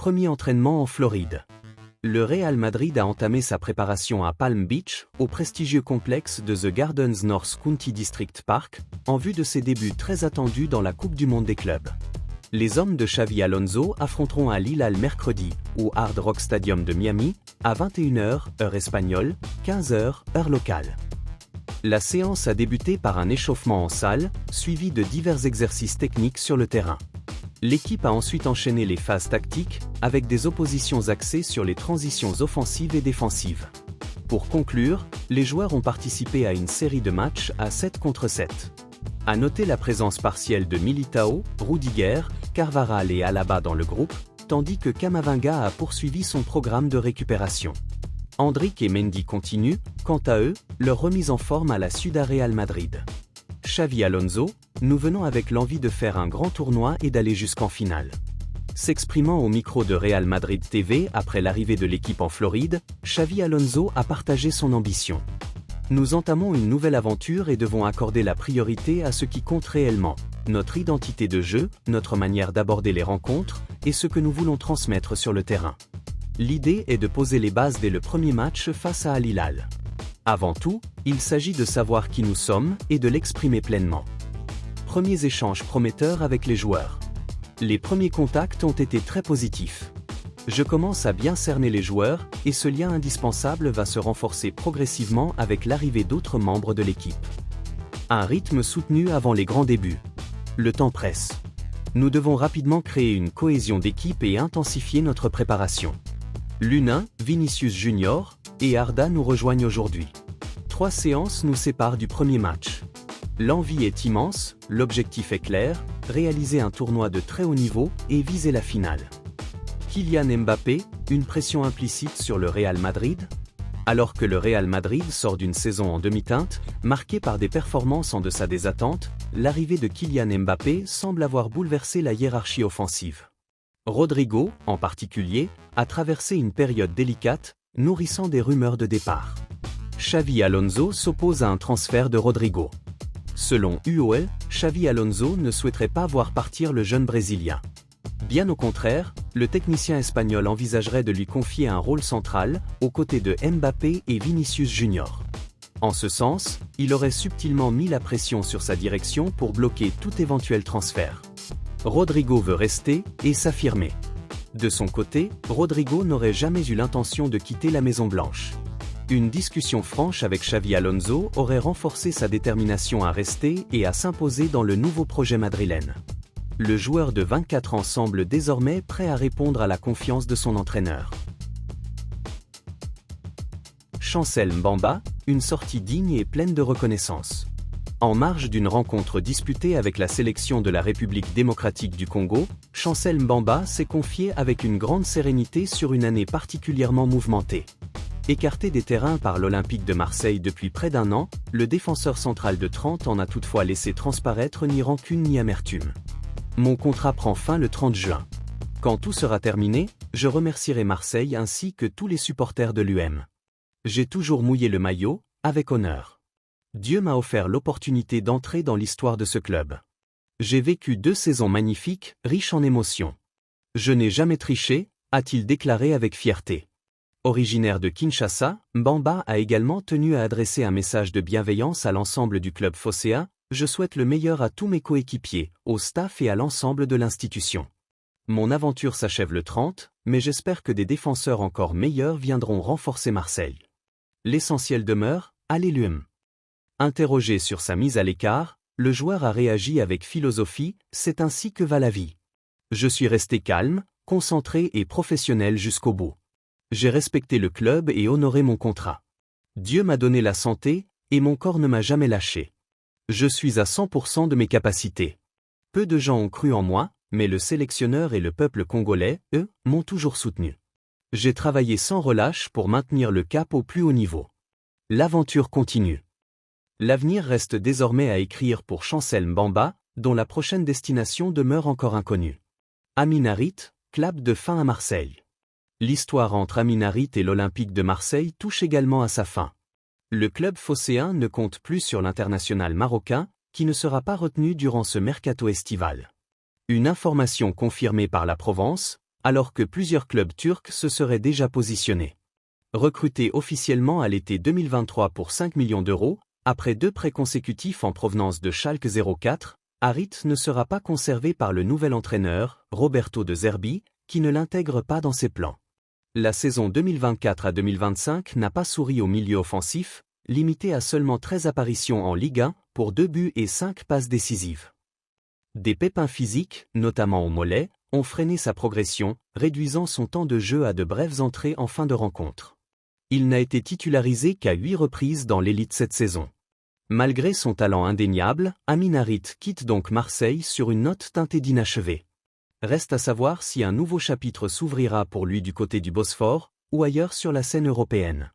Premier entraînement en Floride. Le Real Madrid a entamé sa préparation à Palm Beach, au prestigieux complexe de The Gardens North County District Park, en vue de ses débuts très attendus dans la Coupe du Monde des clubs. Les hommes de Xavi Alonso affronteront Al Hilal mercredi, au Hard Rock Stadium de Miami, à 21h, heure espagnole, 15h, heure locale. La séance a débuté par un échauffement en salle, suivi de divers exercices techniques sur le terrain. L'équipe a ensuite enchaîné les phases tactiques, avec des oppositions axées sur les transitions offensives et défensives. Pour conclure, les joueurs ont participé à une série de matchs à 7 contre 7. À noter la présence partielle de Militao, Rudiger, Carvajal et Alaba dans le groupe, tandis que Camavinga a poursuivi son programme de récupération. Endrick et Mendy continuent, quant à eux, leur remise en forme à la Ciudad Real Madrid. Xavi Alonso, nous venons avec l'envie de faire un grand tournoi et d'aller jusqu'en finale. S'exprimant au micro de Real Madrid TV après l'arrivée de l'équipe en Floride, Xavi Alonso a partagé son ambition. Nous entamons une nouvelle aventure et devons accorder la priorité à ce qui compte réellement, notre identité de jeu, notre manière d'aborder les rencontres, et ce que nous voulons transmettre sur le terrain. L'idée est de poser les bases dès le premier match face à Al Hilal. Avant tout, il s'agit de savoir qui nous sommes et de l'exprimer pleinement. Premiers échanges prometteurs avec les joueurs. Les premiers contacts ont été très positifs. Je commence à bien cerner les joueurs, et ce lien indispensable va se renforcer progressivement avec l'arrivée d'autres membres de l'équipe. Un rythme soutenu avant les grands débuts. Le temps presse. Nous devons rapidement créer une cohésion d'équipe et intensifier notre préparation. Lunin, Vinicius Junior et Arda nous rejoignent aujourd'hui. 3 séances nous séparent du premier match. L'envie est immense, l'objectif est clair, réaliser un tournoi de très haut niveau et viser la finale. Kylian Mbappé, une pression implicite sur le Real Madrid? Alors que le Real Madrid sort d'une saison en demi-teinte, marquée par des performances en deçà des attentes, l'arrivée de Kylian Mbappé semble avoir bouleversé la hiérarchie offensive. Rodrigo, en particulier, a traversé une période délicate, nourrissant des rumeurs de départ. Xavi Alonso s'oppose à un transfert de Rodrigo. Selon UOL, Xavi Alonso ne souhaiterait pas voir partir le jeune Brésilien. Bien au contraire, le technicien espagnol envisagerait de lui confier un rôle central, aux côtés de Mbappé et Vinicius Junior. En ce sens, il aurait subtilement mis la pression sur sa direction pour bloquer tout éventuel transfert. Rodrigo veut rester et s'affirmer. De son côté, Rodrigo n'aurait jamais eu l'intention de quitter la Maison-Blanche. Une discussion franche avec Xavi Alonso aurait renforcé sa détermination à rester et à s'imposer dans le nouveau projet madrilène. Le joueur de 24 ans semble désormais prêt à répondre à la confiance de son entraîneur. Chancel Mbamba, une sortie digne et pleine de reconnaissance. En marge d'une rencontre disputée avec la sélection de la République démocratique du Congo, Chancel Mbamba s'est confié avec une grande sérénité sur une année particulièrement mouvementée. Écarté des terrains par l'Olympique de Marseille depuis près d'1 an, le défenseur central de 30 ans n'a toutefois laissé transparaître ni rancune ni amertume. Mon contrat prend fin le 30 juin. Quand tout sera terminé, je remercierai Marseille ainsi que tous les supporters de l'UM. J'ai toujours mouillé le maillot, avec honneur. Dieu m'a offert l'opportunité d'entrer dans l'histoire de ce club. J'ai vécu 2 saisons magnifiques, riches en émotions. Je n'ai jamais triché, a-t-il déclaré avec fierté. Originaire de Kinshasa, Mbamba a également tenu à adresser un message de bienveillance à l'ensemble du club phocéen. Je souhaite le meilleur à tous mes coéquipiers, au staff et à l'ensemble de l'institution. Mon aventure s'achève le 30, mais j'espère que des défenseurs encore meilleurs viendront renforcer Marseille. L'essentiel demeure, allez l'UM. Interrogé sur sa mise à l'écart, le joueur a réagi avec philosophie, c'est ainsi que va la vie. Je suis resté calme, concentré et professionnel jusqu'au bout. J'ai respecté le club et honoré mon contrat. Dieu m'a donné la santé, et mon corps ne m'a jamais lâché. Je suis à 100% de mes capacités. Peu de gens ont cru en moi, mais le sélectionneur et le peuple congolais, eux, m'ont toujours soutenu. J'ai travaillé sans relâche pour maintenir le cap au plus haut niveau. L'aventure continue. L'avenir reste désormais à écrire pour Chancel Mbamba, dont la prochaine destination demeure encore inconnue. Amin Harit, clap de fin à Marseille. L'histoire entre Amin Harit et l'Olympique de Marseille touche également à sa fin. Le club phocéen ne compte plus sur l'international marocain, qui ne sera pas retenu durant ce mercato estival. Une information confirmée par la Provence, alors que plusieurs clubs turcs se seraient déjà positionnés. Recruté officiellement à l'été 2023 pour 5 millions d'euros, après 2 prêts consécutifs en provenance de Schalke 04, Harit ne sera pas conservé par le nouvel entraîneur, Roberto De Zerbi, qui ne l'intègre pas dans ses plans. La saison 2024 à 2025 n'a pas souri au milieu offensif, limité à seulement 13 apparitions en Ligue 1 pour 2 buts et 5 passes décisives. Des pépins physiques, notamment au mollet, ont freiné sa progression, réduisant son temps de jeu à de brèves entrées en fin de rencontre. Il n'a été titularisé qu'à 8 reprises dans l'élite cette saison. Malgré son talent indéniable, Amin Harit quitte donc Marseille sur une note teintée d'inachevé. Reste à savoir si un nouveau chapitre s'ouvrira pour lui du côté du Bosphore, ou ailleurs sur la scène européenne.